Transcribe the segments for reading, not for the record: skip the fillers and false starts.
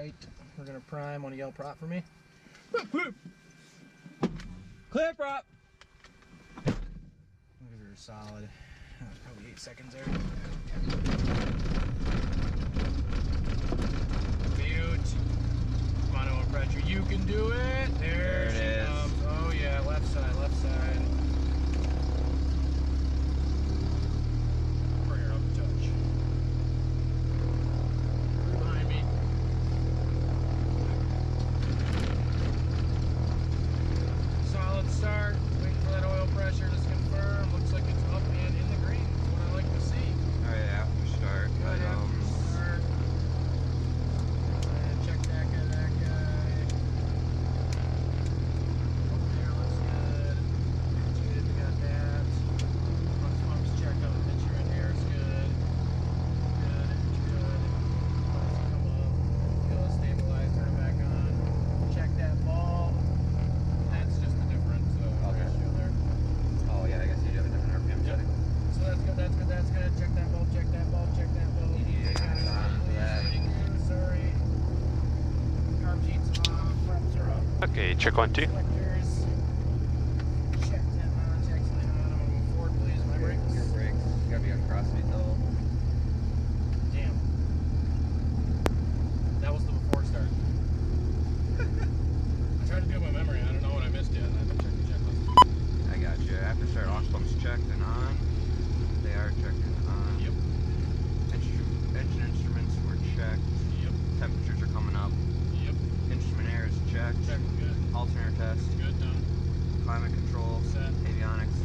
right. We're gonna prime. Want to yell prop for me? Clear prop. I'll give her a solid. Probably 8 seconds there. Butte. Come on, oil pressure. You can do it. There it is. Comes. Oh yeah, left side, left side. Bring her up a touch. Behind me. Solid start. Waiting for that oil pressure to confirm. Looks like it's up and in the green. That's what I like to see. Oh yeah, after start. Good after start. And check that guy, that guy. Up there looks good. Good, we got that. Pumps checked out. Picture in here is good. Good, good. Pumps come up. Fuel stabilize, turn it back on. Check that bulb. That's just the difference ratio there. Oh yeah, I guess you have a different RPM setting. So that's good, that's good, that's good. Check that bulb, check that bulb, check that bulb. Sorry. Carb sheets off, flaps are up. Okay, check 1, 2. Selectors. Check that on, check sign on. I'm gonna move forward, please. My brakes. Your brakes. You gotta be on crossfeed though. Damn. That was the before start. I tried to do it by memory. I don't know what I missed yet. I haven't checked the checklist. I got you. After start, launch pumps checked and on. They are checked and on. Yep. Engine instruments were checked. Yep. Temperatures are coming up. Yep. Instrument air is checked. Check. Good. Alternator test. Good. Done. Climate control. Set. Avionics.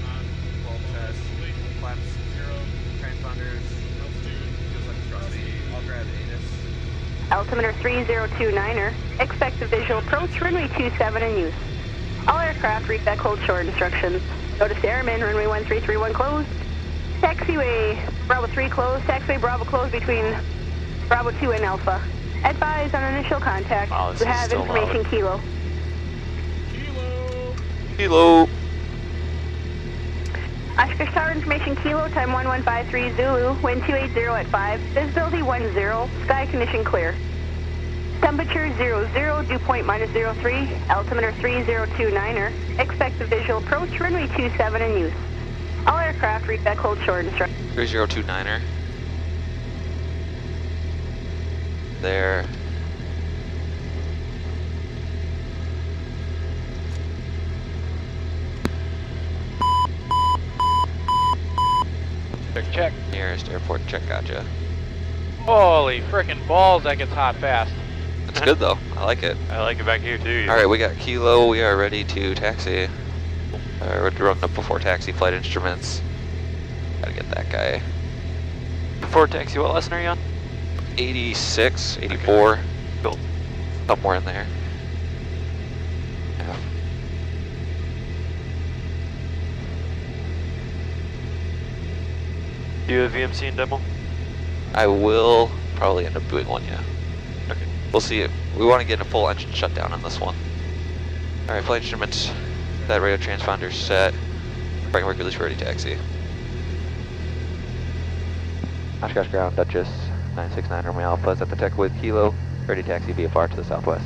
On. Bulb test. Wait. Flaps. 0. Transponders. Altitude. Feels like thrusty. All gravity. Altimeter 3029er. Expect a visual approach, runway 27 in use. All aircraft read back hold short instructions. Notice airmen, runway 1331 closed. Taxiway Bravo 3 closed. Taxiway Bravo closed between Bravo 2 and Alpha. Advise on initial contact. Wow, this You is have still information loud. Kilo. Kilo. Oscar Star information Kilo, time 1153 Zulu, wind 280 at 5, visibility 10, sky condition clear. Temperature 00, dew point -03, altimeter 3029er, expect a visual approach, runway 27 in use. All aircraft read back hold short instructions. 3029er. There. Check. Nearest airport check, gotcha. Holy frickin' balls, that gets hot fast. It's good though, I like it. I like it back here too. Alright, we got Kilo, we are ready to taxi. We're running up before taxi flight instruments. Gotta get that guy. Before taxi, what lesson are you on? 86, 84. Okay. Cool. Somewhere in there. Yeah. Do you have VMC and demo? I will probably end up doing one, yeah. Okay. We'll see it. We want to get a full engine shutdown on this one. Alright, flight instruments, that radio transponder set. Bring work release ready taxi. Oshkosh ground, Duchess, 969 Romeo Alpha is at the tech with Kilo. Ready taxi VFR to the southwest.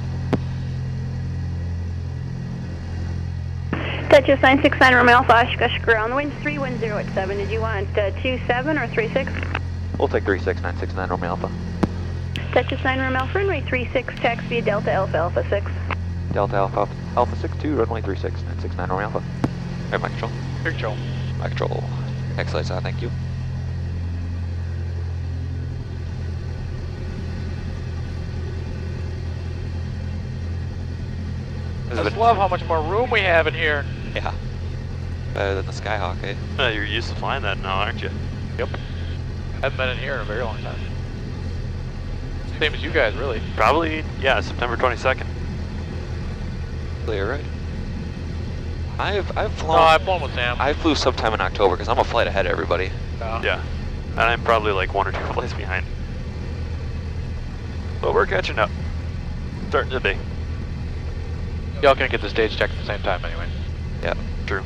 Duchess 969 Romeo Alpha, Oshkosh ground, wind 310 at 7. Did you want 27 or 36? We'll take 36969 Romeo Alpha. Duchess 9 Romeo Alpha, runway 36, taxi Delta Alpha Alpha 6. Delta Alpha Alpha 62, runway 36, 969 Romeo Alpha. Alright, mic control. Air control. Mic control. X lights on, thank you. I just love how much more room we have in here. Yeah. Better than the Skyhawk, eh? You're used to flying that now, aren't you? Yep. Haven't been in here in a very long time. Same as you guys, really. Probably, yeah, September 22nd. Clear, right? I've flown. No, I've flown with Sam. I flew sometime in October because I'm a flight ahead of everybody. Yeah. And I'm probably like 1 or 2 flights behind. But we're catching up. Starting today. Y'all can get the stage checked at the same time anyway. Yeah. True.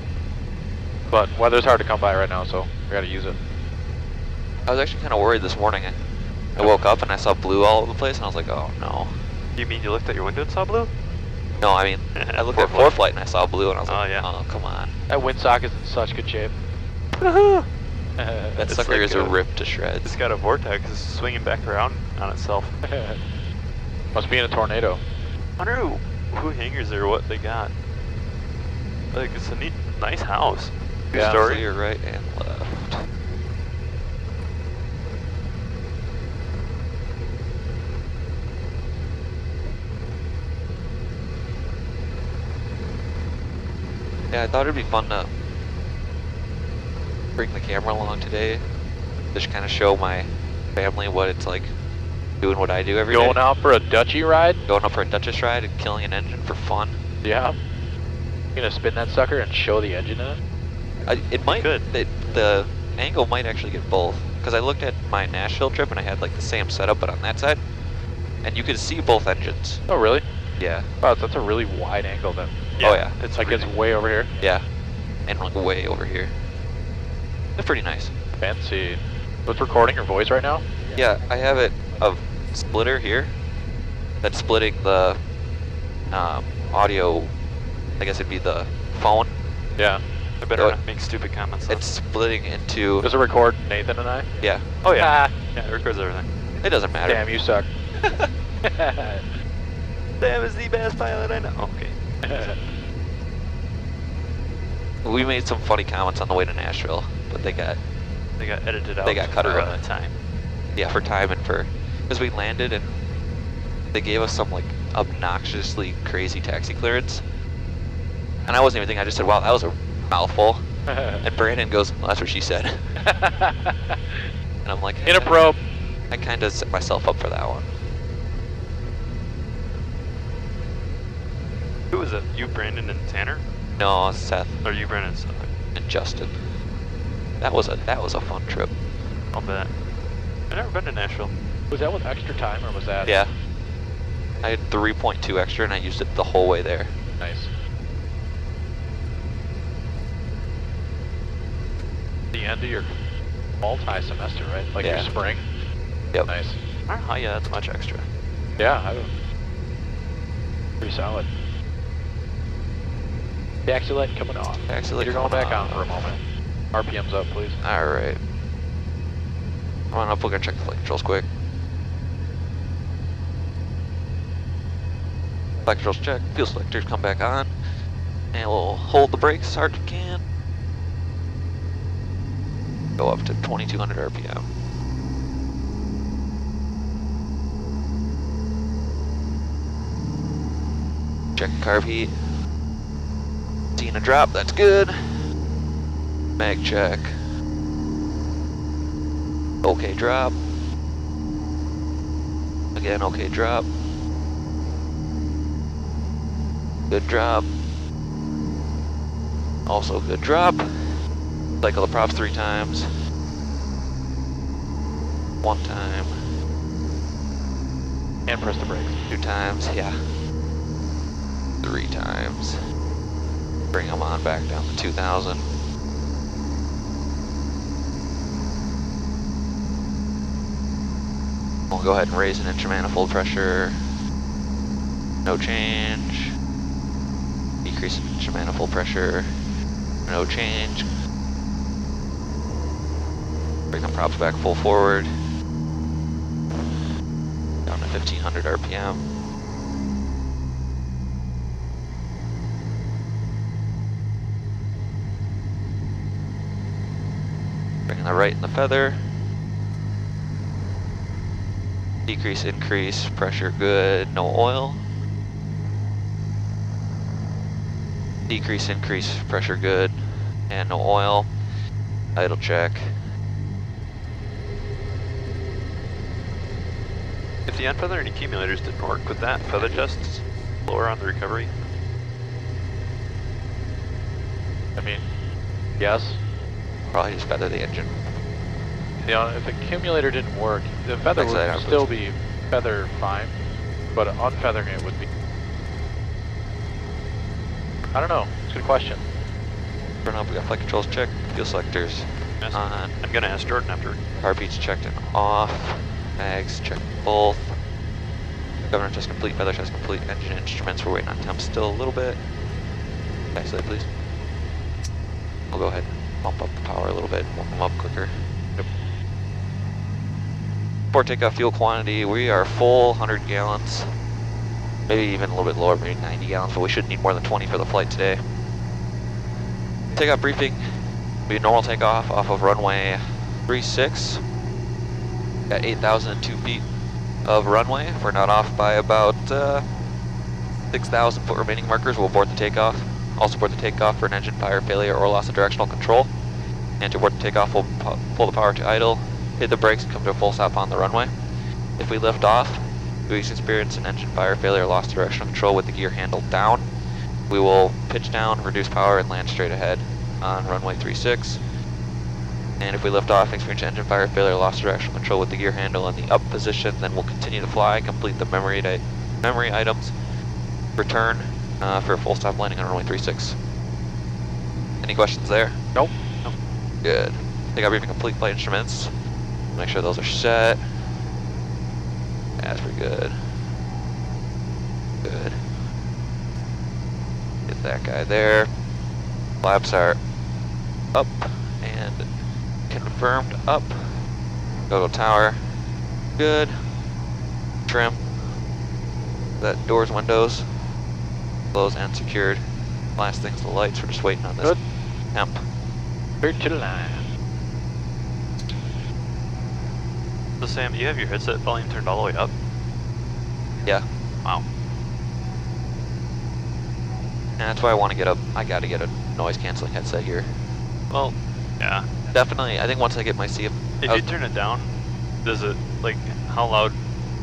But weather's hard to come by right now, so we gotta use it. I was actually kind of worried this morning. I woke up and I saw blue all over the place, and I was like, oh no. You mean you looked out your window and saw blue? No, I mean, I looked at Fore ForeFlight and I saw blue, and I was like, Oh, yeah. oh, come on. That windsock is in such good shape. That It's sucker like is ripped to shreds. It's got a vortex. It's swinging back around on itself. Must be in a tornado. I wonder who hangers or what they got. Like, it's a nice house. Yeah. Story. Clear right and left. Yeah, I thought it'd be fun to bring the camera along today. Just kind of show my family what it's like doing what I do every day. Going out for a Dutchie ride? Going up for a Duchess ride and killing an engine for fun. Yeah. You gonna spin that sucker and show the engine in it? It might. Good. The angle might actually get both. Because I looked at my Nashville trip and I had like the same setup but on that side. And you could see both engines. Oh, really? Yeah. Wow, that's a really wide angle then. Oh yeah. It's Like really, it's way over here. Yeah. And like way over here. They're pretty nice. Fancy. What's recording your voice right now? Yeah, I have it a splitter here that's splitting the audio. I guess it'd be the phone. Yeah. I better So not make stupid comments. Though. It's splitting into. Does it record Nathan and I? Yeah. Oh yeah. Yeah, it records everything. It doesn't matter. Damn, you suck. Sam is the best pilot I know. Okay. We made some funny comments on the way to Nashville, but they got edited out. They got cut for out. time. Yeah, for time and for because we landed and they gave us some like obnoxiously crazy taxi clearance, and I wasn't even thinking. I just said, "Wow, that was a mouthful." And Brandon goes, well, "That's what she said." And I'm like, In a probe. I kind of set myself up for that one. Who was it? You, Brandon, and Tanner? No, Seth Or you, Brandon, and Seth? and Justin. That was a fun trip. I'll bet. I've never been to Nashville. Was that with extra time or was that? Yeah. I had 3.2 extra and I used it the whole way there. Nice. The end of your multi-semester, right? Like Yeah. your spring? Yep. Nice. I don't know how you had that much extra. Yeah, pretty solid. Taxi light coming off. Taxi light You're going coming back on off. for a moment. RPM's up, please. Alright. Come on up, we're gonna check the flight controls quick. Flight controls check, fuel selectors come back on. And we'll hold the brakes as hard as we can. Go up to 2200 RPM. Check carb heat. Seeing a drop, that's good. Mag check. Okay drop. Again, okay drop. Good drop. Also good drop. Cycle the props 3 times. 1 time. And press the brakes. 2 times, yeah. 3 times. Bring them on back down to 2,000. We'll go ahead and raise an inch of manifold pressure. No change. Decrease an inch of manifold pressure. No change. Bring the props back full forward. Down to 1500 RPM. Bring the right in the feather. Decrease, increase, pressure good, no oil. Decrease, increase, pressure good, and no oil. Idle check. If the unfeather and accumulators didn't work, would that feather just lower on the recovery? I mean, yes. Probably just feather the engine. You know, if the accumulator didn't work, the feather Thanks, would still be feather fine, but unfeathering it would be. I don't know. It's a good question. Turn up, we got flight controls checked, fuel selectors Yes. on, I'm gonna ask Jordan after. carb heat's checked and off. Mags, check both. Governor test complete, feather test complete, engine instruments, we're waiting on temps still a little bit. Backslide please. We'll go ahead and bump up the power a little bit, warm them up quicker. Yep. For takeoff fuel quantity, we are full 100 gallons. Maybe even a little bit lower, maybe 90 gallons, but we shouldn't need more than 20 for the flight today. Takeoff briefing, be normal takeoff off of runway 36. Got 8,002 feet of runway. If we're not off by about 6,000 foot remaining markers, we'll abort the takeoff. Also abort the takeoff for an engine fire failure or loss of directional control. And to abort the takeoff, we'll pull the power to idle, hit the brakes, and come to a full stop on the runway. If we lift off, we experience an engine fire failure or loss of directional control with the gear handle down. We will pitch down, reduce power, and land straight ahead on runway 36. And if we lift off and experience engine fire failure, loss of directional control with the gear handle in the up position, then we'll continue to fly, complete the memory items, return for a full stop landing on runway 36. Any questions there? Nope. Good. Takeoff briefing complete, flight instruments. Make sure those are set. That's pretty good. Good. Get that guy there. Flaps are up and confirmed up. Go to tower. Good. Trim. That doors, windows. Closed and secured. Last thing's the lights. We're just waiting on this temp. Clear to the line. So Sam, you have your headset volume turned all the way up? Yeah. Wow. And that's why I want to get I gotta get a noise canceling headset here. Well, yeah. Definitely, I think once I get my CF... If you turn it down, does it, like, how loud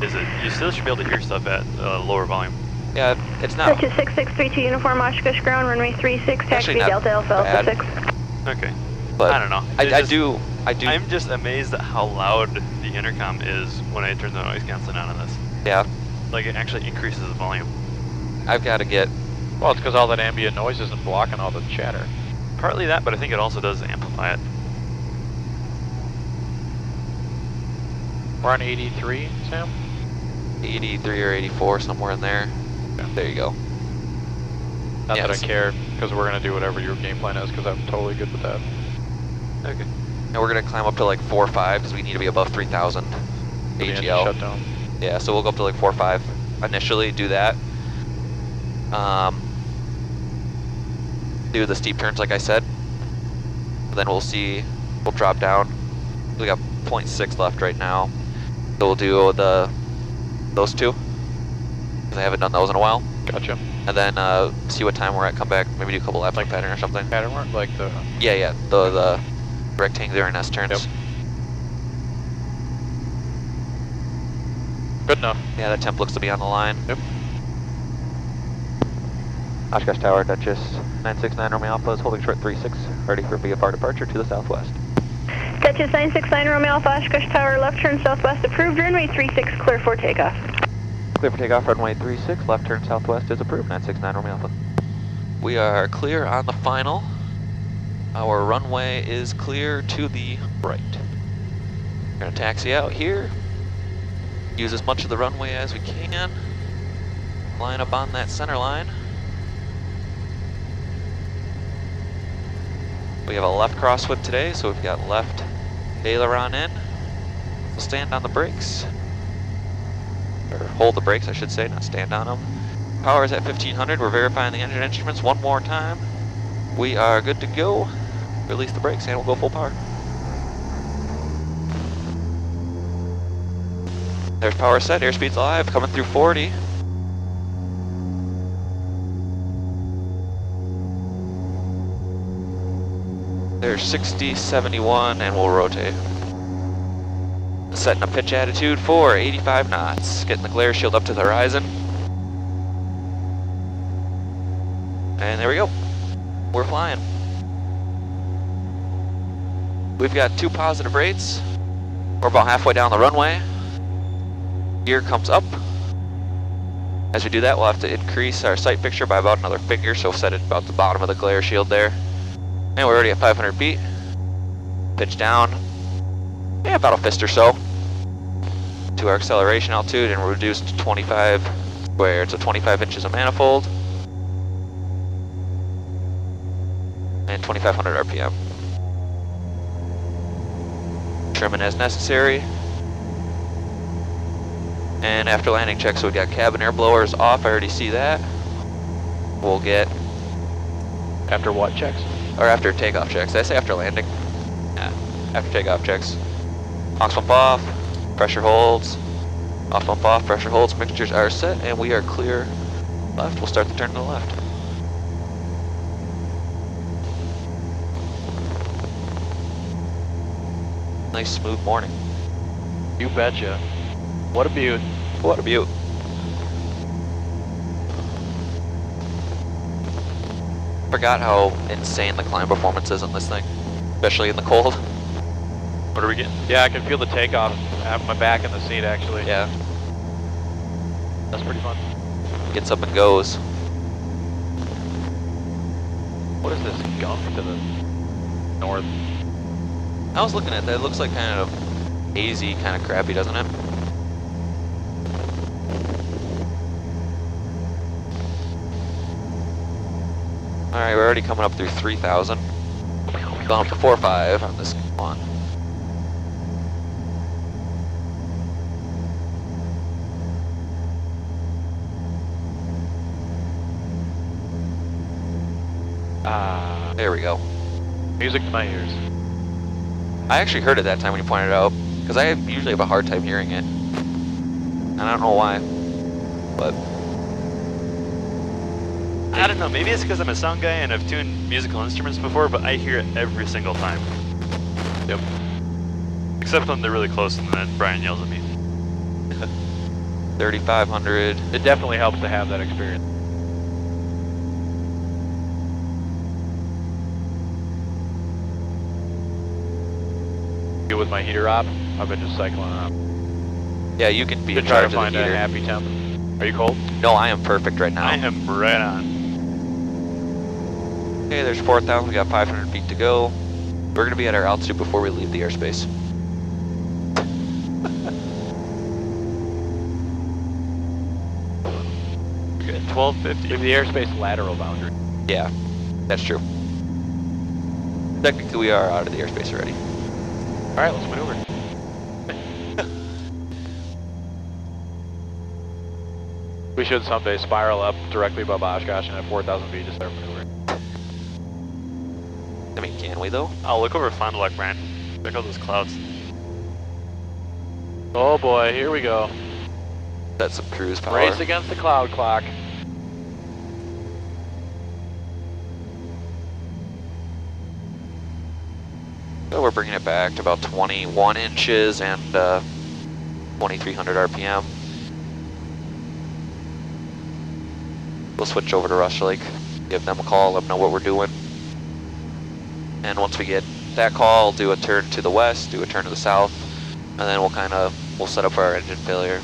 is it? You still should be able to hear stuff at lower volume. Yeah, it's not... Duchess 6632 uniform Oshkosh ground, runway 36, taxi not Delta Alpha bad. Alpha 6. Okay. But I don't know. I do. I'm just amazed at how loud the intercom is when I turn the noise canceling on this. Yeah. Like, it actually increases the volume. I've got to get... Well, it's because all that ambient noise isn't blocking all the chatter. Partly that, but I think it also does amplify it. We're on 83, Sam? 83 or 84, somewhere in there. Yeah. There you go. Not Yeah, that I care, because we're going to do whatever your game plan is, because I'm totally good with that. Okay. And we're going to climb up to like 4 or 5, because we need to be above 3,000 The engine AGL. shutdown. Yeah, so we'll go up to like 4 or 5 initially, do that. Do the steep turns like I said. Then we'll see, we'll drop down. We got 0.6 left right now. So we'll do those two, because I haven't done those in a while. Gotcha. And then see what time we're at, come back, maybe do a couple laps like pattern or something. Pattern work? Like the... Yeah, the rectangular and S turns. Yep. Good enough. Yeah, that temp looks to be on the line. Yep. Oshkosh Tower, Duchess 969 Romeo Alpha is holding short 36, ready for VFR departure to the southwest. Duchess 969 Romeo Alpha Oshkosh Tower, left turn southwest approved, runway 36, clear for takeoff. Clear for takeoff, runway 36, left turn southwest is approved, 969 Romeo Alpha. We are clear on the final. Our runway is clear to the right. We're going to taxi out here, use as much of the runway as we can, line up on that center line. We have a left crosswind today, so we've got left aileron in. We'll stand on the brakes, or hold the brakes I should say, not stand on them. Power is at 1500, we're verifying the engine instruments one more time. We are good to go. Release the brakes and we'll go full power. There's power set, airspeed's alive, coming through 40. There's 60, 71, and we'll rotate. Setting a pitch attitude for 85 knots. Getting the glare shield up to the horizon. And there we go. We're flying. We've got 2 positive rates. We're about halfway down the runway. Gear comes up. As we do that, we'll have to increase our sight picture by about another finger, so set it about the bottom of the glare shield there. And we're already at 500 feet. Pitch down. Yeah, about a fist or so. to our acceleration altitude, and we're reduced to 25 squared, so 25 inches of manifold, and 2,500 RPM. Trimming as necessary. And after landing check, so we got cabin air blowers off, I already see that. We'll get... After what checks? Or after takeoff checks. Did I say after landing? Yeah, after takeoff checks. Aux pump off, pressure holds. Off pump off, pressure holds, mixtures are set, and we are clear left. We'll start the turn to the left. Nice smooth morning. You betcha. What a beaut. What a beaut. Forgot how insane the climb performance is on this thing, especially in the cold. What are we getting? Yeah, I can feel the takeoff. I have my back in the seat, actually. Yeah, That's pretty fun. gets up and goes. What is this gunk to the north? I was looking at that, it looks like kind of hazy, kind of crappy, doesn't it? Alright, we're already coming up through 3,000. Going up to 4.5 on this one. There we go. Music to my ears. I actually heard it that time when you pointed it out, because I usually have a hard time hearing it. And I don't know why, but... I don't know, maybe it's because I'm a sound guy and I've tuned musical instruments before, but I hear it every single time. Yep. Except when they're really close and then Brian yells at me. 3,500. It definitely helps to have that experience. With my heater op, I've been just cycling up. Yeah, you can be Been in trying charge to of find the a heater. happy temp. Are you cold? No, I am perfect right now. I am right on. Okay, there's 4,000, we got 500 feet to go. We're gonna be at our altitude before we leave the airspace. Good, 1250. Leave the airspace lateral boundary. Yeah, that's true. Technically, we are out of the airspace already. Alright, let's maneuver. We should someday spiral up directly above Oshkosh and at 4,000 feet to start maneuvering. I mean, can we though? I'll look over Fond du Lac, Brian. Check out those clouds. Oh boy, here we go. That's some cruise power. Race against the cloud clock. So we're bringing it back to about 21 inches and 2,300 RPM. We'll switch over to Rush Lake, give them a call, let them know what we're doing. And once we get that call, do a turn to the west, do a turn to the south, and then we'll set up for our engine failure.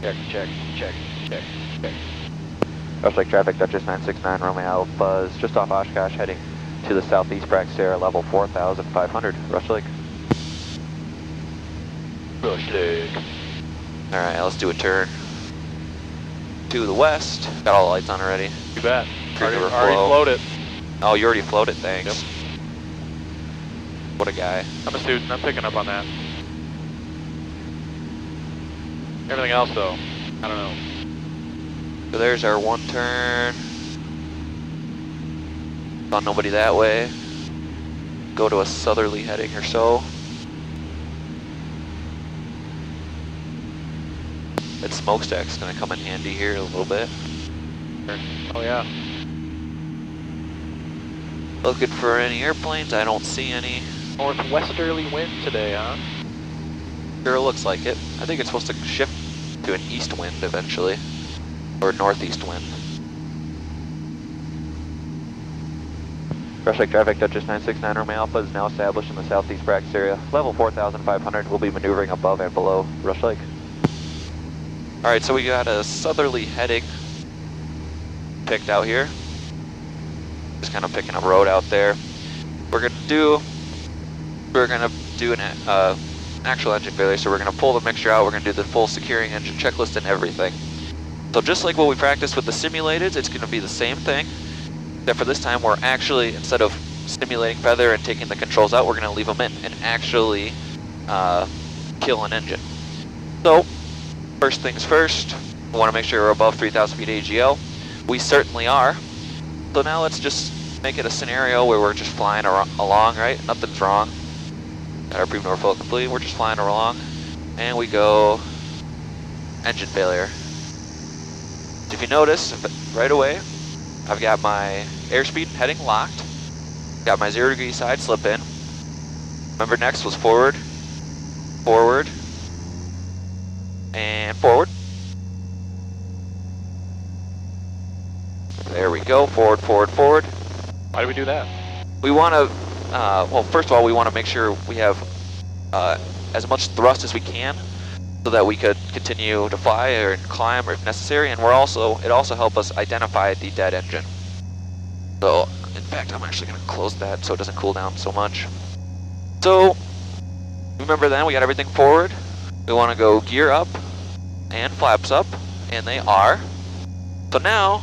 Check, check, check, check, check. Rush Lake traffic, Duchess 969 Romeo Alpha is just off Oshkosh, heading to the southeast Praxair, level 4,500. Rush Lake. Rush Lake. Alright, let's do a turn to the west. Got all the lights on already. You bet. Already Already float it. Oh, you already floated, thanks. Yep. What a guy. I'm a student, I'm picking up on that. Everything else though, I don't know. So there's our one turn. Saw nobody that way. Go to a southerly heading or so. That smokestack's gonna come in handy here a little bit. Oh yeah. Looking for any airplanes, I don't see any. Northwesterly wind today, huh? Sure looks like it. I think it's supposed to shift to an east wind eventually. Or northeast wind. Rush Lake traffic, Duchess 969 Romeo Alpha is now established in the southeast Prax area. Level 4,500, we'll be maneuvering above and below Rush Lake. Alright, so we got a southerly heading picked out here. Just kind of picking a road out there. We're gonna do an actual engine failure. So we're going to pull the mixture out, we're going to do the full securing engine checklist and everything. So just like what we practiced with the simulateds, it's going to be the same thing, except for this time we're actually, instead of stimulating feather and taking the controls out, we're going to leave them in and actually kill an engine. So, first things first, we want to make sure we're above 3,000 feet AGL. We certainly are. So now let's just make it a scenario where we're just flying along, right? Nothing's wrong. Got our pre-maneuver fill complete, we're just flying along. And we go engine failure. If you notice, right away, I've got my airspeed heading locked. Got my 0 degree side slip in. Remember, next was forward, forward, and forward. There we go, forward, forward, forward. Why do we do that? We want to, well, first of all, we want to make sure we have as much thrust as we can so that we could continue to fly or climb if necessary, and it also helps us identify the dead engine. So, in fact, I'm actually going to close that so it doesn't cool down so much. So, remember then, we got everything forward. We want to go gear up and flaps up, and they are. So now,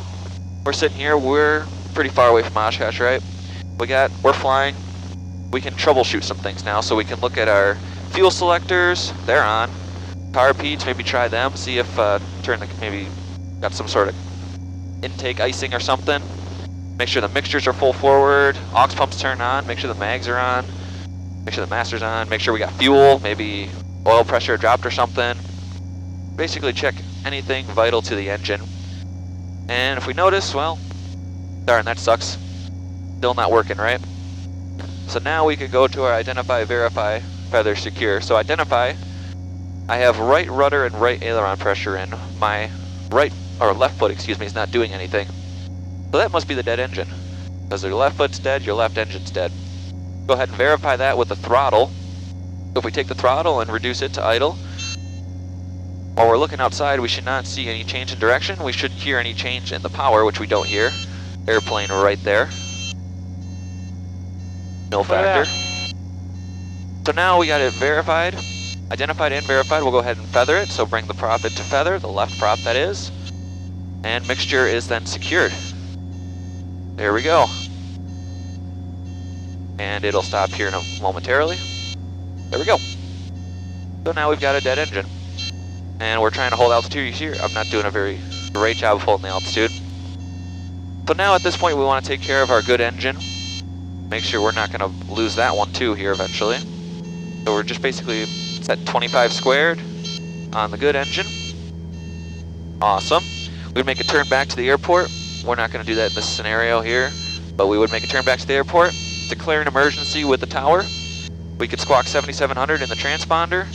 we're sitting here, we're pretty far away from Oshkosh, right? We're flying. We can troubleshoot some things now, so we can look at our fuel selectors, they're on. Power peats, maybe try them, see if maybe got some sort of intake icing or something. Make sure the mixtures are full forward, aux pumps turn on, make sure the mags are on, make sure the master's on, make sure we got fuel, maybe oil pressure dropped or something. Basically check anything vital to the engine. And if we notice, well, darn, that sucks. Still not working, right? So now we could go to our identify, verify, feather, secure. So identify, I have right rudder and right aileron pressure in. My left foot, excuse me, is not doing anything. So that must be the dead engine. Because your left foot's dead, your left engine's dead. Go ahead and verify that with the throttle. So if we take the throttle and reduce it to idle, while we're looking outside, we should not see any change in direction. We should hear any change in the power, which we don't hear. Airplane right there. No factor. So now we got it verified, identified and verified. We'll go ahead and feather it. So bring the prop into feather, the left prop that is. And mixture is then secured. There we go. And it'll stop here momentarily. There we go. So now we've got a dead engine. And we're trying to hold altitude here. I'm not doing a very great job of holding the altitude. So now at this point we want to take care of our good engine. Make sure we're not going to lose that one too here eventually. So we're just basically set 25 squared on the good engine. Awesome. We'd make a turn back to the airport. We're not going to do that in this scenario here, but we would make a turn back to the airport, declare an emergency with the tower. We could squawk 7700 in the transponder,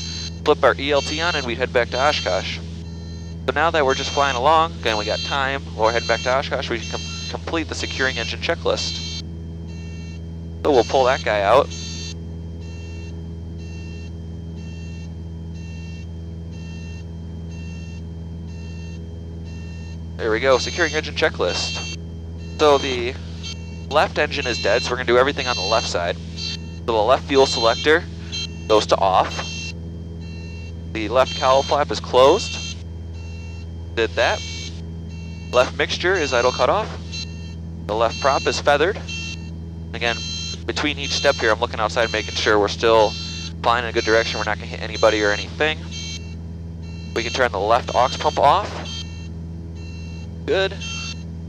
flip our ELT on, and we'd head back to Oshkosh. So now that we're just flying along, again, we got time, we're heading back to Oshkosh, we can complete the securing engine checklist. So we'll pull that guy out. There we go, securing engine checklist. So the left engine is dead, so we're going to do everything on the left side. So the left fuel selector goes to off. The left cowl flap is closed. Did that. Left mixture is idle cutoff. The left prop is feathered. Again, between each step here, I'm looking outside making sure we're still flying in a good direction. We're not going to hit anybody or anything. We can turn the left aux pump off. Good.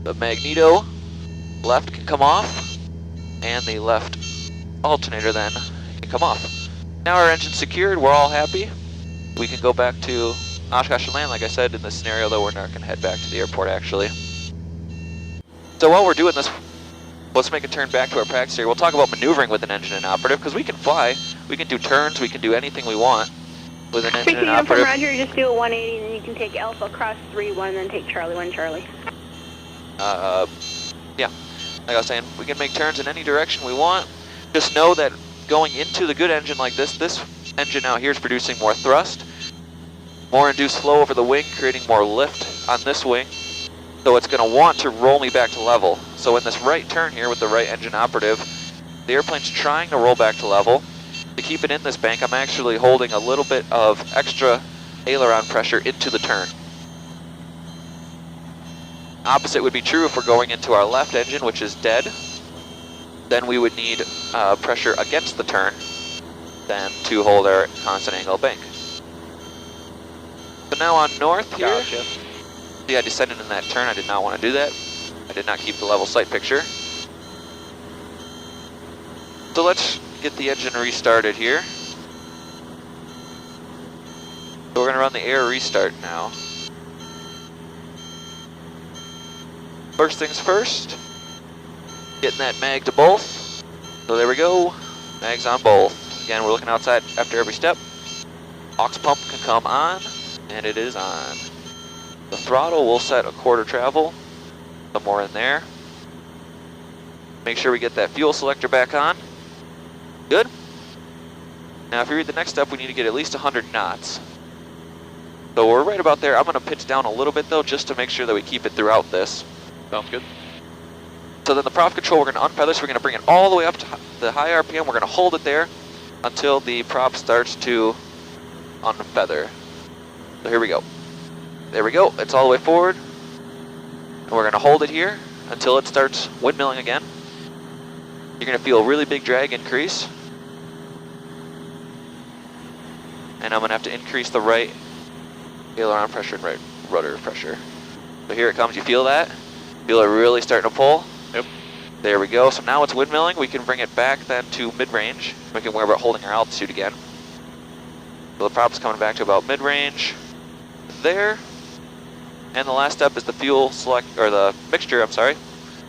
The magneto left can come off, and the left alternator then can come off. Now our engine's secured, we're all happy. We can go back to Oshkosh and land, like I said, in this scenario, though we're not going to head back to the airport actually. So while we're doing this, let's make a turn back to our practice here. We'll talk about maneuvering with an engine and operative, because we can fly, we can do turns, we can do anything we want with an engine and operative. Roger, just do a 180 and then you can take Alpha across 3-1 and then take Charlie 1 Charlie. Yeah, like I was saying, we can make turns in any direction we want. Just know that going into the good engine like this engine out here is producing more thrust, more induced flow over the wing, creating more lift on this wing. So it's going to want to roll me back to level. So in this right turn here with the right engine operative, the airplane's trying to roll back to level. To keep it in this bank, I'm actually holding a little bit of extra aileron pressure into the turn. Opposite would be true if we're going into our left engine, which is dead. Then we would need pressure against the turn then to hold our constant angle bank. So now on north here, Gotcha. see I descended in that turn. I did not want to do that. I did not keep the level sight picture. So let's get the engine restarted here. So we're going to run the air restart now. First things first, getting that mag to both. So there we go, mags on both. Again, we're looking outside after every step. Aux pump can come on, and it is on. The throttle will set a quarter travel, somewhere in there. Make sure we get that fuel selector back on. Good. Now if you read the next step, we need to get at least 100 knots. So we're right about there. I'm going to pitch down a little bit though, just to make sure that we keep it throughout this. Sounds good. So then the prop control, we're going to unfeather, so we're going to bring it all the way up to the high RPM. We're going to hold it there until the prop starts to unfeather. So here we go. There we go. It's all the way forward. And we're going to hold it here until it starts windmilling again. You're going to feel a really big drag increase. And I'm going to have to increase the right aileron pressure and right rudder pressure. So here it comes. You feel that? Feel it really starting to pull? Yep. There we go. So now it's windmilling. We can bring it back then to mid-range. We can worry about holding our altitude again. So the prop's coming back to about mid-range there. And the last step is the fuel select, or the mixture, I'm sorry,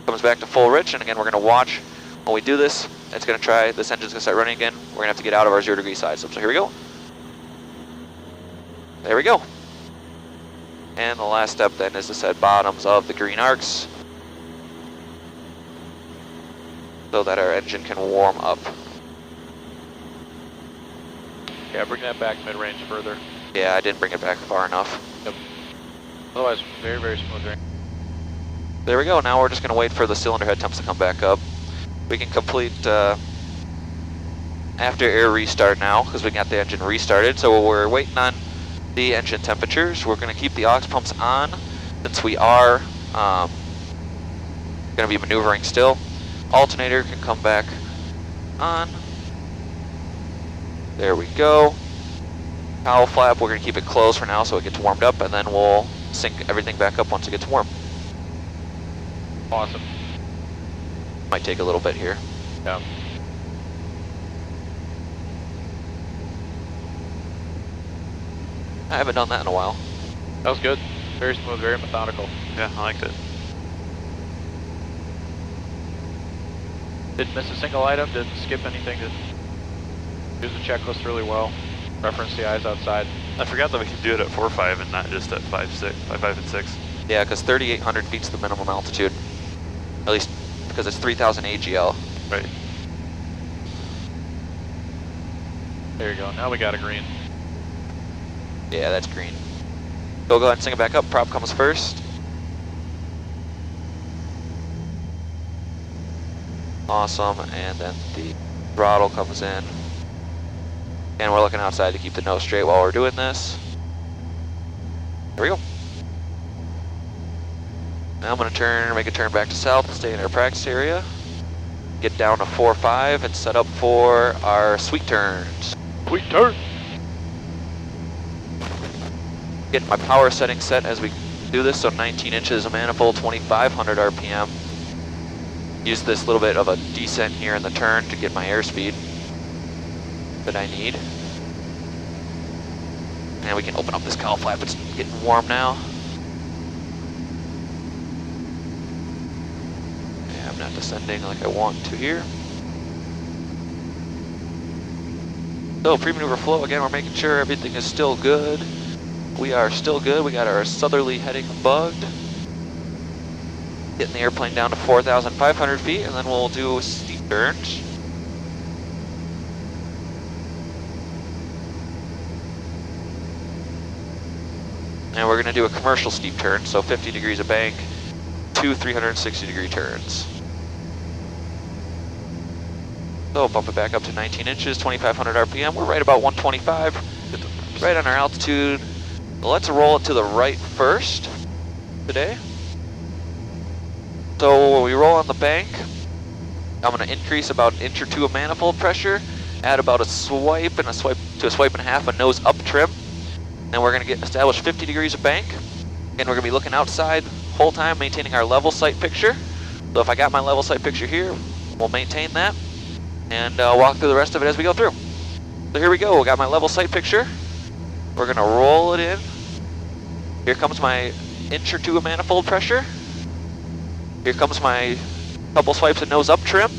comes back to full rich. And again, we're going to watch when we do this. It's going to try, this engine's going to start running again. We're going to have to get out of our 0 degree side step. So here we go. There we go. And the last step then is to set bottoms of the green arcs so that our engine can warm up. Yeah, bring that back mid-range further. Yeah, I didn't bring it back far enough. Yep. Otherwise, very, very smooth range. There we go. Now we're just going to wait for the cylinder head temps to come back up. We can complete after air restart now because we got the engine restarted. So we're waiting on the engine temperatures. We're going to keep the aux pumps on since we are going to be maneuvering still. Alternator can come back on. There we go. Cowl flap, we're going to keep it closed for now so it gets warmed up, and then we'll sync everything back up once it gets warm. Awesome. Might take a little bit here. Yeah. I haven't done that in a while. That was good. Very smooth, very methodical. Yeah, I liked it. Didn't miss a single item, didn't skip anything, didn't use the checklist really well. Reference the eyes outside. I forgot that we could do it at 4.5 and not just at 5.5 and 6. Yeah, because 3,800 feet's the minimum altitude. At least because it's 3,000 AGL. Right. There you go, now we got a green. Yeah, that's green. Go ahead and sing it back up. Prop comes first. Awesome, and then the throttle comes in. And we're looking outside to keep the nose straight while we're doing this. There we go. Now I'm going to make a turn back to south, stay in our practice area. Get down to 4.5 and set up for our sweet turns. Sweet turn! Get my power setting set as we do this, so 19 inches of manifold, 2,500 RPM. Use this little bit of a descent here in the turn to get my airspeed that I need. And we can open up this cowl flap, it's getting warm now. Yeah, I'm not descending like I want to here. So pre-maneuver flow, again, we're making sure everything is still good. We are still good. We got our southerly heading bugged. Getting the airplane down to 4,500 feet, and then we'll do steep turns. And we're going to do a commercial steep turn, so 50 degrees of bank, 2 360 degree turns. So bump it back up to 19 inches, 2,500 RPM. We're right about 125, right on our altitude. Let's roll it to the right first today. So we roll on the bank. I'm going to increase about an inch or two of manifold pressure, add about a swipe and a swipe to a swipe and a half, a nose up trim. Then we're going to establish 50 degrees of bank, and we're going to be looking outside the whole time, maintaining our level sight picture. So if I got my level sight picture here, we'll maintain that, and walk through the rest of it as we go through. So here we go, we got my level sight picture. We're going to roll it in. Here comes my inch or two of manifold pressure. Here comes my couple swipes of nose up trim.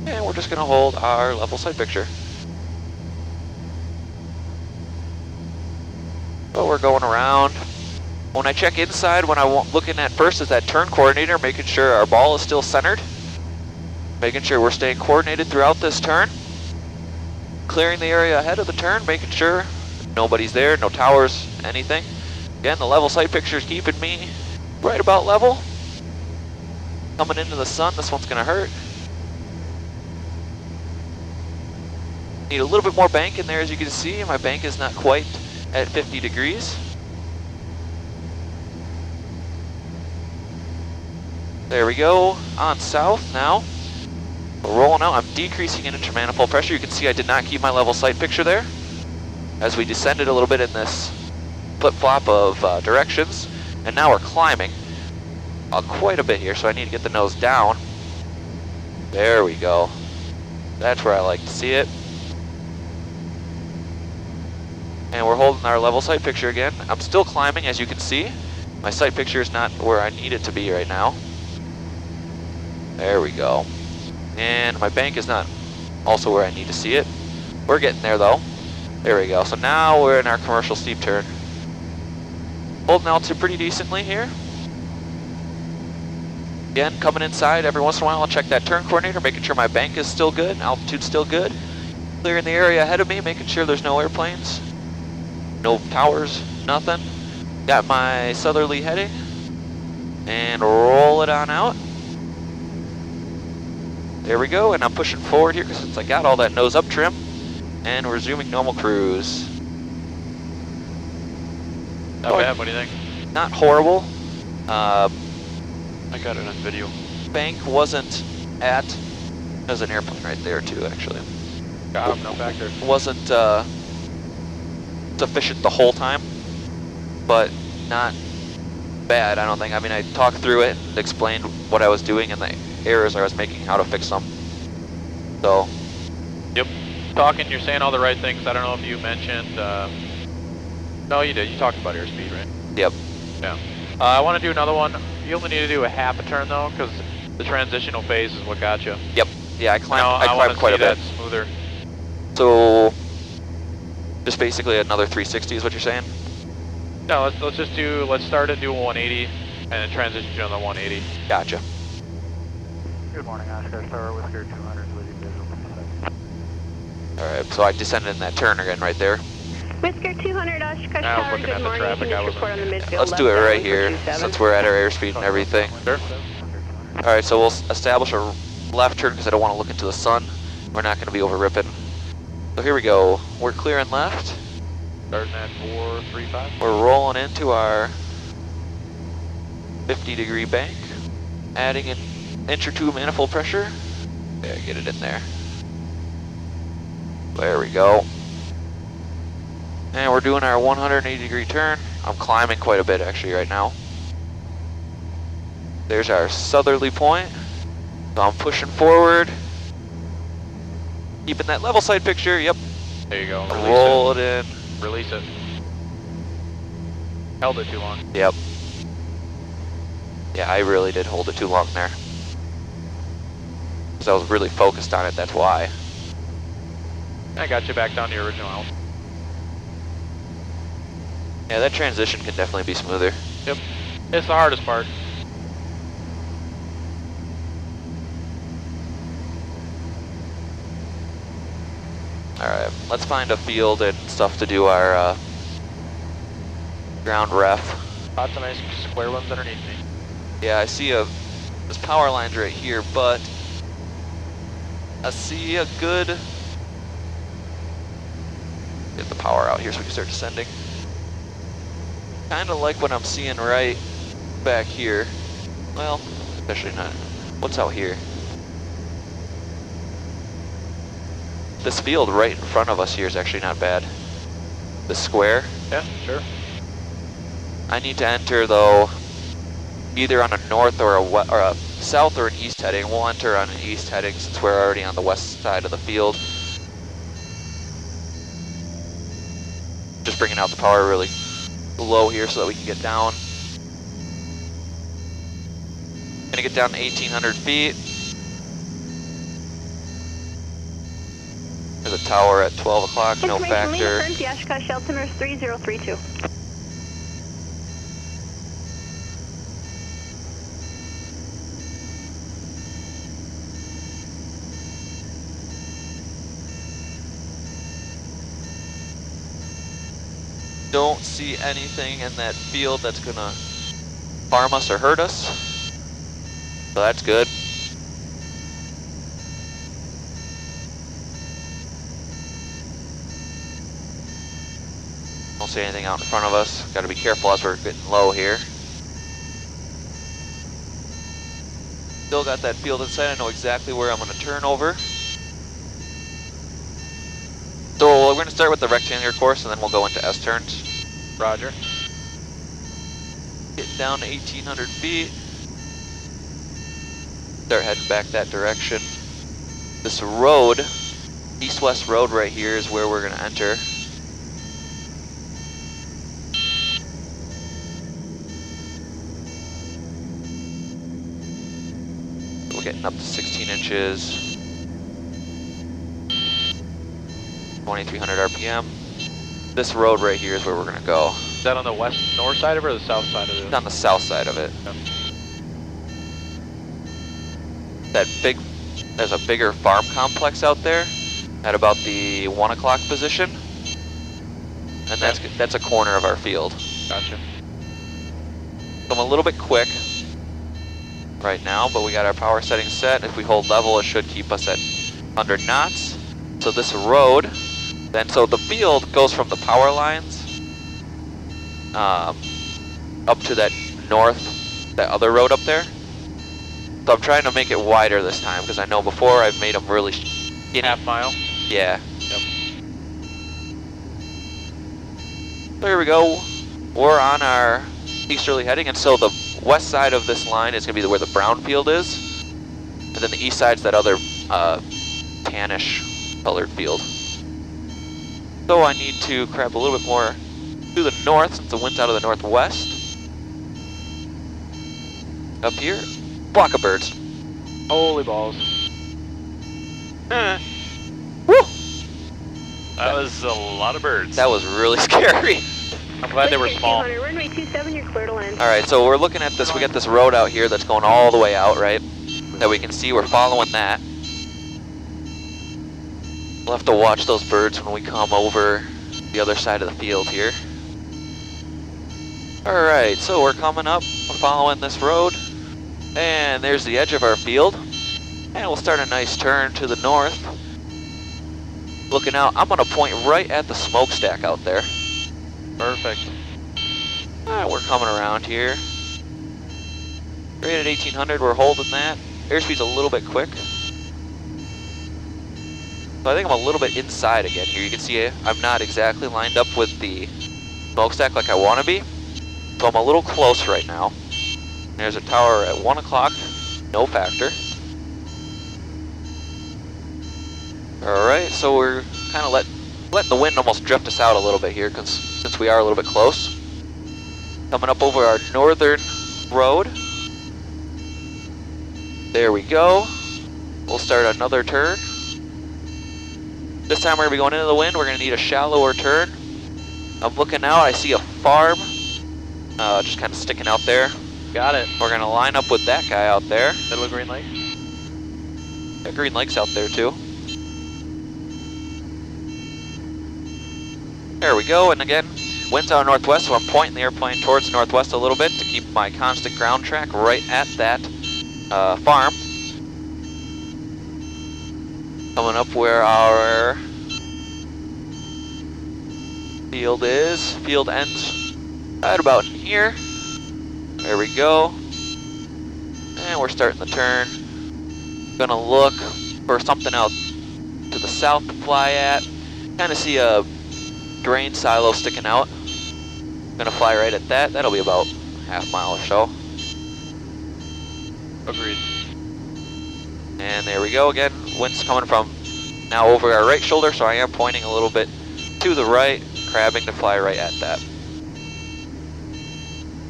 And we're just going to hold our level sight picture. So we're going around. When I check inside, what I'm looking at first is that turn coordinator, making sure our ball is still centered. Making sure we're staying coordinated throughout this turn. Clearing the area ahead of the turn, making sure nobody's there, no towers, anything. Again, the level sight picture is keeping me right about level. Coming into the sun, this one's gonna hurt. Need a little bit more bank in there, as you can see. My bank is not quite at 50 degrees. There we go, on south now. We're rolling out, I'm decreasing in intermanifold pressure. You can see I did not keep my level sight picture there. As we descended a little bit in this flip-flop of directions, and now we're climbing quite a bit here, so I need to get the nose down. There we go. That's where I like to see it. And we're holding our level sight picture again. I'm still climbing, as you can see. My sight picture is not where I need it to be right now. There we go. And my bank is not also where I need to see it. We're getting there though. There we go. So now we're in our commercial steep turn. Holding altitude pretty decently here. Again, coming inside every once in a while, I'll check that turn coordinator, making sure my bank is still good, altitude's still good. Clearing the area ahead of me, making sure there's no airplanes, no towers, nothing. Got my southerly heading, and roll it on out. There we go, and I'm pushing forward here since I got all that nose up trim, and we're resuming normal cruise. Not bad, what do you think? Not horrible. I got it on video. Bank wasn't at, there's an airplane right there too actually. Got him, no factor. Wasn't sufficient the whole time, but not bad, I don't think. I mean, I talked through it and explained what I was doing and the errors I was making, how to fix them. So. Yep. Talking, you're saying all the right things. I don't know if you mentioned, no you did, you talked about airspeed, right? Yep. Yeah. I want to do another one. You only need to do a half a turn though, because the transitional phase is what got you. Yep. Yeah, I climbed quite a bit. That smoother. So, just basically another 360 is what you're saying? No, let's start at do 180 and then transition to another 180. Gotcha. Good morning, Oscar. Star Whisker 200 with you visual. Alright, so I descended in that turn again right there. Whisker 200, Oshkosh I was Tower, looking good at the morning. traffic, Can I you wasn't- report on the midfield Let's do it left right down here, 127? since we're at our airspeed and everything. Sure. Alright, so we'll establish a left turn because I don't want to look into the sun. We're not going to be over ripping. So here we go. We're clearing left. Starting at 435. We're rolling into our 50 degree bank. Adding an inch or two of manifold pressure. Yeah, get it in there. There we go. And we're doing our 180 degree turn. I'm climbing quite a bit actually right now. There's our southerly point. So I'm pushing forward. Keeping that level sight picture, yep. There you go. Roll it in. Release it. Held it too long. Yep. Yeah, I really did hold it too long there. Because I was really focused on it, that's why. I got you back down to your original altitude. Yeah, that transition can definitely be smoother. Yep. It's the hardest part. Alright, let's find a field and stuff to do our ground ref. Lots of nice square ones underneath me. Yeah, I see this power line's right here, but I see a good... Get the power out here so we can start descending. Kind of like what I'm seeing right back here. Well, especially not. What's out here? This field right in front of us here is actually not bad. The square. Yeah, sure. I need to enter though, either on a north or a south or an east heading. We'll enter on an east heading since we're already on the west side of the field. Just bringing out the power really low here so that we can get down. Gonna get down to 1,800 feet. There's a tower at 12 o'clock, no factor. Beechcraft, altimeter 3032. Don't see anything in that field that's gonna harm us or hurt us. So that's good. Don't see anything out in front of us. Gotta be careful as we're getting low here. Still got that field in sight. I know exactly where I'm gonna turn over. So we're going to start with the rectangular course and then we'll go into S-turns. Roger. Get down to 1,800 feet. Start heading back that direction. This road, east-west road right here is where we're going to enter. We're getting up to 16 inches. 2,300 RPM. This road right here is where we're gonna go. Is that on the north side of it or the south side of it? It's on the south side of it. Yep. There's a bigger farm complex out there at about the 1 o'clock position. And that's a corner of our field. Gotcha. So I'm a little bit quick right now, but we got our power settings set. If we hold level, it should keep us at 100 knots. So this road, so the field goes from the power lines up to that other road up there. So I'm trying to make it wider this time because I know before I've made them really skinny. Half mile? Yeah. Yep. There we go. We're on our easterly heading, and so the west side of this line is going to be where the brown field is, and then the east side's that other tannish colored field. So I need to crab a little bit more to the north since the wind's out of the northwest. Up here, flock of birds. Holy balls. Woo! That was a lot of birds. That was really scary. I'm glad they were small. Runway 27, you're clear to land. Alright, so we're looking at this, we got this road out here that's going all the way out, right? That we can see, we're following that. We'll have to watch those birds when we come over the other side of the field here. Alright, so we're coming up, we're following this road, and there's the edge of our field. And we'll start a nice turn to the north. Looking out, I'm gonna point right at the smokestack out there. Perfect. Alright, we're coming around here. Right at 1,800, we're holding that. Airspeed's a little bit quick. So I think I'm a little bit inside again here. You can see I'm not exactly lined up with the smokestack like I want to be. So I'm a little close right now. There's a tower at 1 o'clock, no factor. Alright, so we're kind of letting the wind almost drift us out a little bit here since we are a little bit close. Coming up over our northern road. There we go. We'll start another turn. This time we're going to be going into the wind. We're going to need a shallower turn. I'm looking out. I see a farm just kind of sticking out there. Got it. We're going to line up with that guy out there. Middle of Green Lake? Yeah, Green Lake's out there too. There we go. And again, wind's out northwest, so I'm pointing the airplane towards the northwest a little bit to keep my constant ground track right at that farm. Coming up where our field is. Field ends right about in here. There we go. And we're starting the turn. Gonna look for something out to the south to fly at. Kind of see a grain silo sticking out. Gonna fly right at that. That'll be about half mile or so. Agreed. And there we go again. Wind's coming from now over our right shoulder, so I am pointing a little bit to the right, crabbing to fly right at that.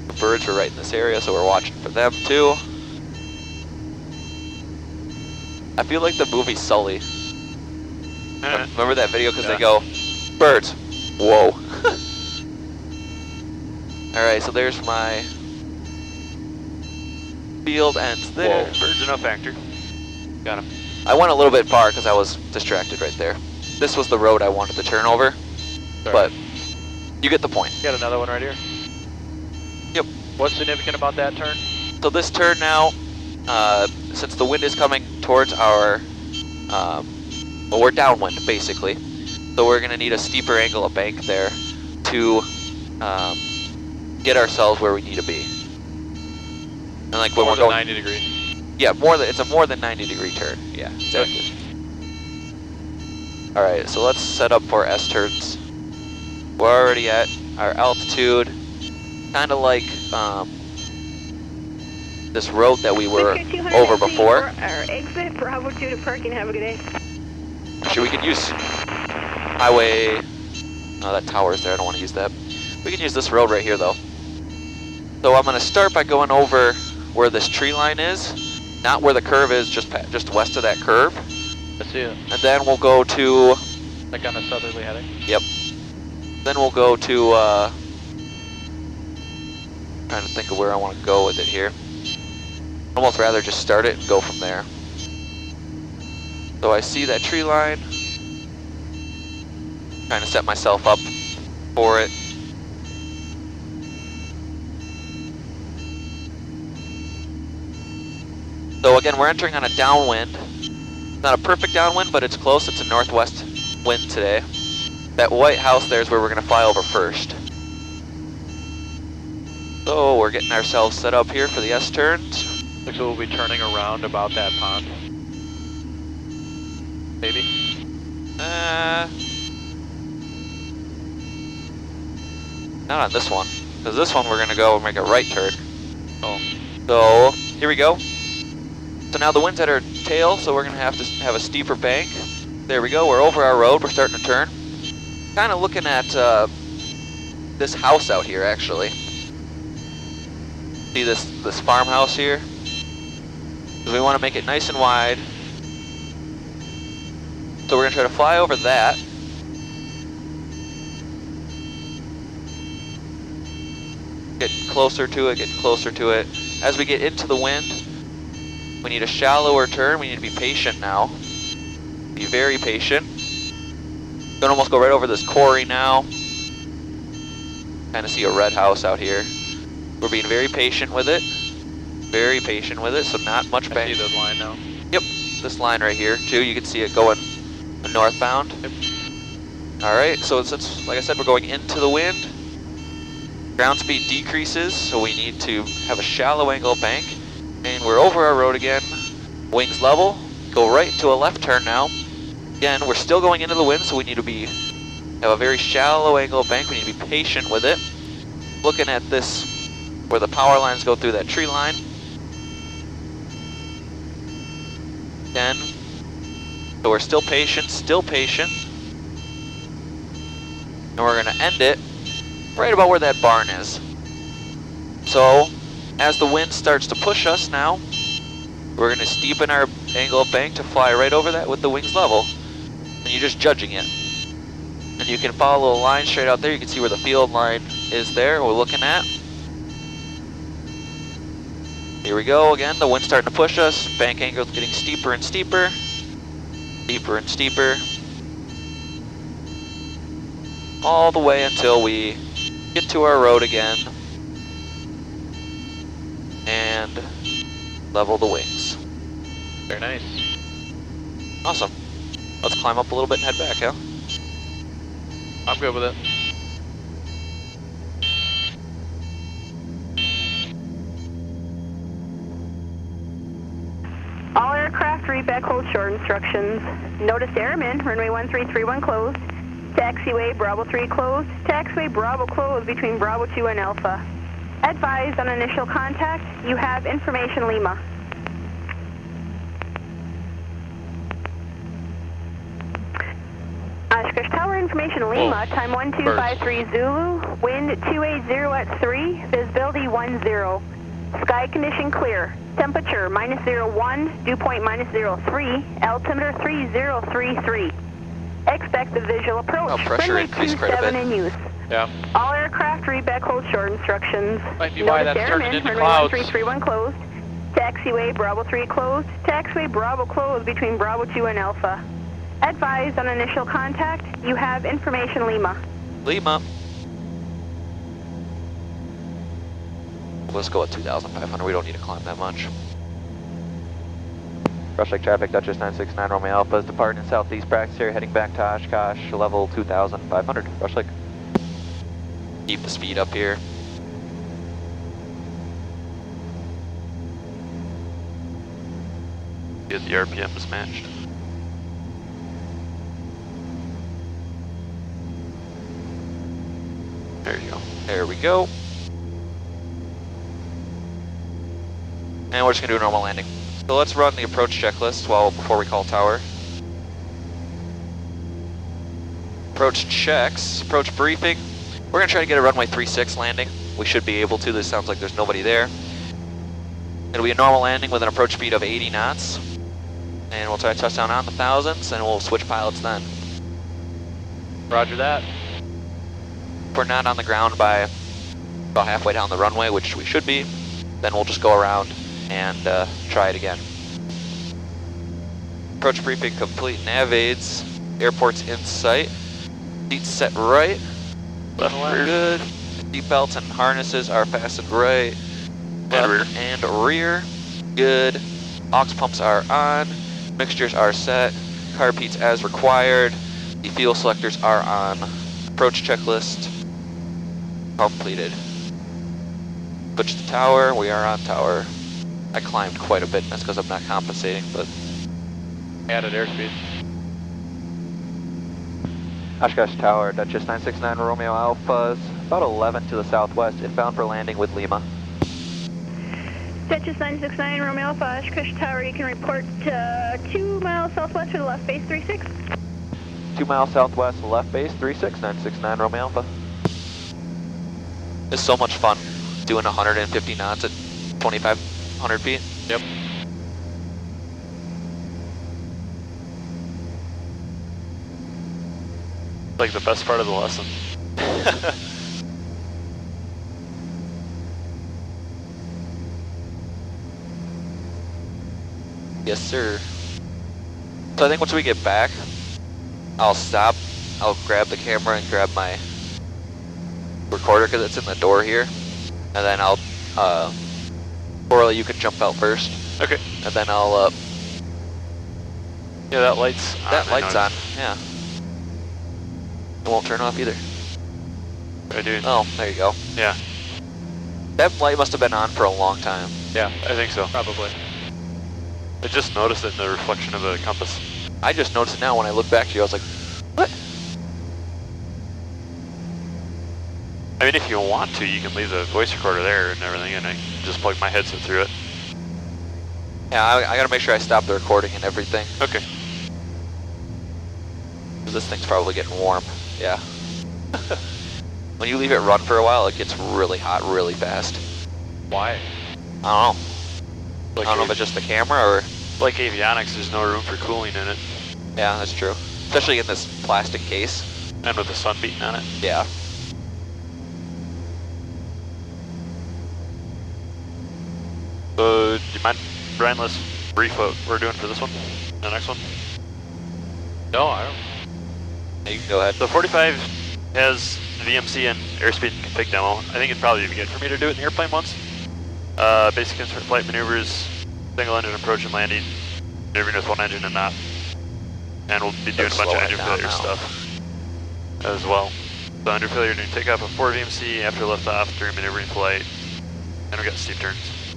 The birds were right in this area, so we're watching for them too. I feel like the movie Sully. Remember that video? Because they go, birds. Whoa. Alright, so there's my field ends there. Whoa, birds enough factor. Got him. I went a little bit far because I was distracted right there. This was the road I wanted to turn over. Sorry. But you get the point. Got another one right here. Yep. What's significant about that turn? So this turn now, since the wind is coming towards our, well, we're downwind basically. So we're gonna need a steeper angle of bank there to get ourselves where we need to be. And like when More we're than going, 90 degree. yeah, it's a more than 90-degree turn. Yeah, exactly. All right, so let's set up for S turns. We're already at our altitude, kind of like this road that we were over before. Exit Bravo 2 to parking. Have a good day. Actually, we could use highway. No, that tower's there. I don't want to use that. We can use this road right here, though. So I'm going to start by going over where this tree line is, not where the curve is, just west of that curve. I see it. And then we'll go to. Like on a southerly heading? Yep. Then we'll go to. Trying to think of where I want to go with it here. Almost rather just start it and go from there. So I see that tree line. Trying to set myself up for it. So again, we're entering on a downwind. Not a perfect downwind, but it's close. It's a northwest wind today. That white house there is where we're going to fly over first. So we're getting ourselves set up here for the S turns. Looks like we'll be turning around about that pond. Maybe. Not on this one. Because this one we're going to go and make a right turn. Oh. So here we go. So now the wind's at our tail, so we're going to have a steeper bank. There we go. We're over our road. We're starting to turn. Kind of looking at this house out here, actually. See this farmhouse here? Because we want to make it nice and wide. So we're going to try to fly over that. Getting closer to it, getting closer to it. As we get into the wind, we need a shallower turn. We need to be patient now. Be very patient. Gonna almost go right over this quarry now. Kind of see a red house out here. We're being very patient with it. Very patient with it, so not much bank. I see the line now. Yep, this line right here too. You can see it going northbound. Yep. All right, so since, like I said, we're going into the wind, ground speed decreases, so we need to have a shallow angle bank. And we're over our road again. Wings level. Go right to a left turn now. Again, we're still going into the wind, so we need to have a very shallow angle bank. We need to be patient with it. Looking at this, where the power lines go through that tree line. Again, so we're still patient. And we're gonna end it right about where that barn is. So, as the wind starts to push us now, we're gonna steepen our angle of bank to fly right over that with the wings level. And you're just judging it. And you can follow a line straight out there. You can see where the field line is there, we're looking at. Here we go again, the wind's starting to push us. Bank angle's getting steeper and steeper. Steeper and steeper. All the way until we get to our road again. And level the wings. Very nice. Awesome. Let's climb up a little bit and head back, yeah? I'm good with it. All aircraft read back hold short instructions. Notice airmen, runway 1331 closed. Taxiway Bravo 3 closed. Taxiway Bravo closed between Bravo 2 and Alpha. Advised on initial contact, you have information Lima. Oshkosh Tower, information Lima, time 1253 Zulu, wind 280 at 3, visibility 10. Sky condition clear, temperature -01, dew point -03, altimeter 3033. Expect the visual approach, pressure runway increased quite a 27 bit. in use. Yeah. All aircraft read back hold short instructions. Might be why Notice that's turning airmen, into runway clouds. 1331 closed. Taxiway Bravo 3 closed. Taxiway Bravo closed between Bravo 2 and Alpha. Advised on initial contact, you have information Lima. Lima. Let's go at 2,500. We don't need to climb that much. Rush Lake traffic, Duchess 969 Romeo Alpha is departing in southeast practice area, heading back to Oshkosh, level 2,500. Rush Lake. Keep the speed up here. Get the RPMs matched. There you go. There we go. And we're just gonna do a normal landing. So let's run the approach checklist before we call tower. Approach checks, approach briefing. We're gonna try to get a runway 36 landing. We should be able to. This sounds like there's nobody there. It'll be a normal landing with an approach speed of 80 knots. And we'll try to touch down on the thousands and we'll switch pilots then. Roger that. If we're not on the ground by about halfway down the runway, which we should be, then we'll just go around and try it again. Approach briefing complete. Nav aids. Airport's in sight. Seats set right. Left rear. Good. Seat belts and harnesses are fastened right. Left and rear. Good. Aux pumps are on. Mixtures are set. Carb heats as required. The fuel selectors are on. Approach checklist completed. Switch to tower. We are on tower. I climbed quite a bit, and that's because I'm not compensating, but... Added airspeed. Oshkosh Tower, Duchess 969 Romeo Alpha, about 11 to the southwest, inbound for landing with Lima. Duchess 969 Romeo Alpha, Oshkosh Tower, you can report 2 miles southwest to the left base 36. 2 miles southwest, left base 36, 969 Romeo Alpha. It's so much fun doing 150 knots at 2,500 feet. Yep. Like the best part of the lesson. Yes, sir. So I think once we get back, I'll stop, I'll grab the camera and grab my recorder because it's in the door here. And then I'll, Orla, you can jump out first. Okay. And then I'll, Yeah, that light's on. that light's on, yeah. It won't turn off either. I do. Oh, there you go. Yeah. That light must have been on for a long time. Yeah, I think so. Probably. I just noticed it in the reflection of the compass. I just noticed it now when I look back to you, I was like, what? I mean, if you want to, you can leave the voice recorder there and everything, and I can just plug my headset through it. Yeah, I gotta make sure I stop the recording and everything. Okay. This thing's probably getting warm. Yeah. When you leave it run for a while, it gets really hot really fast. Why? I don't know. Like I don't know if it's just the camera or... Like avionics, there's no room for cooling in it. Yeah, that's true. Especially in this plastic case. And with the sun beating on it. Yeah. So, do you mind, Brian, let's brief what we're doing for this one? The next one? No, I don't. You can go ahead. The 45 has VMC and airspeed and config demo. I think it'd probably be good for me to do it in the airplane once. Basic flight maneuvers, single engine approach and landing, maneuvering with one engine and not. And we'll be doing a bunch of engine failure stuff as well. So under failure during takeoff of 4 VMC, after liftoff, during maneuvering flight, and we got steep turns.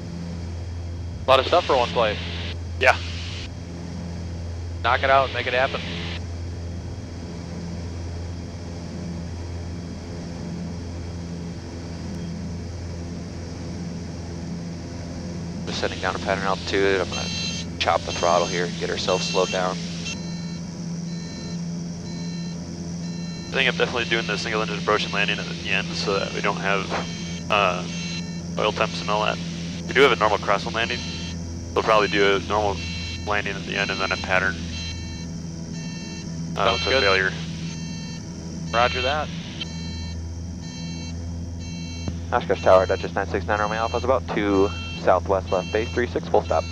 A lot of stuff for one flight. Yeah. Knock it out and make it happen. Just setting down to pattern altitude. I'm going to chop the throttle here and get ourselves slowed down. I think I'm definitely doing the single engine approach and landing at the end so that we don't have oil temps and all that. We do have a normal crosswind landing. We'll probably do a normal landing at the end and then a pattern. Sounds for good. failure. Roger that. Oshkosh Tower, Duchess 969 Romeo Alpha is about 2 southwest left base 36, full stop.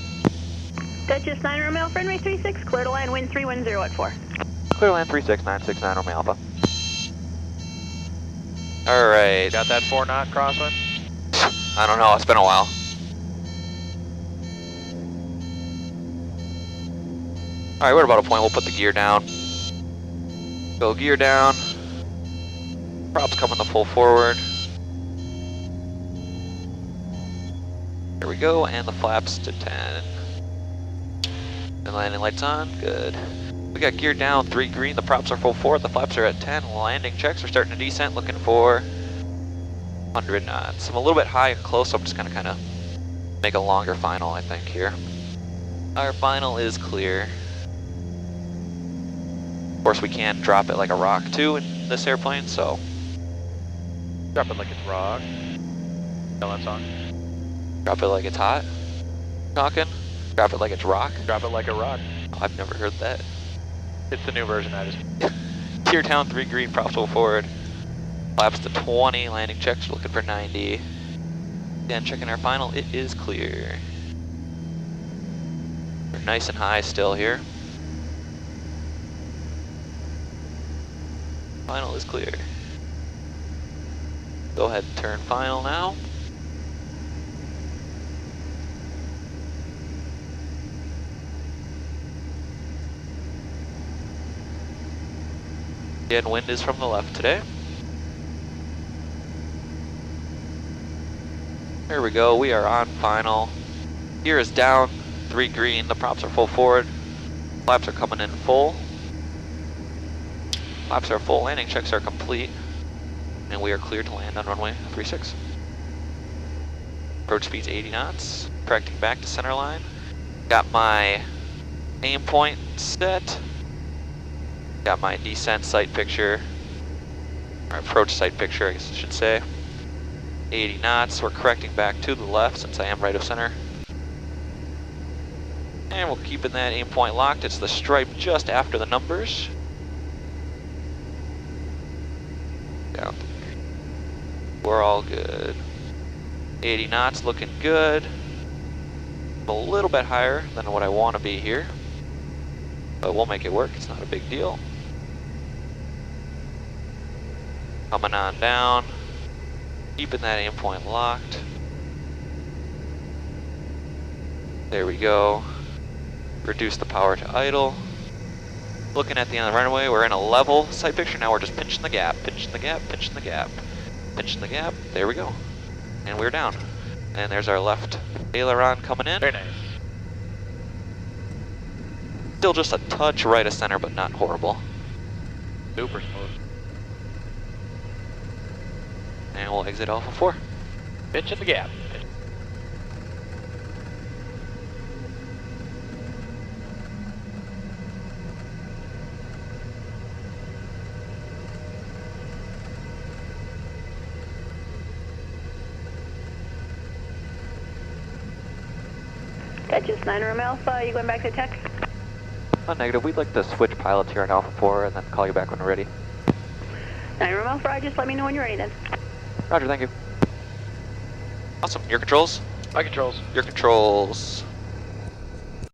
Duchess 9 Romeo, runway 36, clear to land, wind 310 at 4. Clear to land 36969 Romeo Alpha. Alright. Got that 4-knot crosswind? I don't know, it's been a while. Alright, we're at about a point, we'll put the gear down. Go gear down. Props coming the full forward. There we go, and the flaps to 10. And landing lights on, good. We got gear down, 3 green, the props are full forward, the flaps are at 10. Landing checks, we're starting to descent, looking for 100 knots. I'm a little bit high and close, so I'm just gonna kind of make a longer final, I think, here. Our final is clear. Of course, we can drop it like a rock, too, in this airplane, so. Drop it like it's rock. Know that song? Drop it like it's hot. Talking. Drop it like it's rock. Drop it like a rock. Oh, I've never heard that. It's the new version I just... Gear down, 3 green, props full forward. Flaps to 20, landing checks, we're looking for 90. Again, checking our final, it is clear. We're nice and high still here. Final is clear. Go ahead and turn final now. Again, wind is from the left today. There we go, we are on final. Gear is down, 3 green, the props are full forward. Flaps are coming in full. Flaps are full, landing checks are complete. And we are cleared to land on runway 36. Approach speed's 80 knots, correcting back to center line. Got my aim point set. Got my descent sight picture, or approach sight picture, I guess I should say. 80 knots, we're correcting back to the left since I am right of center. And we're keeping that aim point locked. It's the stripe just after the numbers. Down. We're all good. 80 knots, looking good. A little bit higher than what I want to be here. But we'll make it work, it's not a big deal. Coming on down. Keeping that aim point locked. There we go. Reduce the power to idle. Looking at the end of the runway, we're in a level sight picture. Now we're just pinching the gap, pinching the gap, pinching the gap, pinching the gap. There we go. And we're down. And there's our left aileron coming in. Very nice. Still just a touch right of center, but not horrible. Super smooth. And we'll exit Alpha 4. Pinch in the gap. Duchess 9 Romeo Alpha, you going back to tech? Negative, we'd like to switch pilots here on Alpha 4 and then call you back when we're ready. 9 Romeo Alpha, just let me know when you're ready then. Roger, thank you. Awesome, your controls? My controls. Your controls.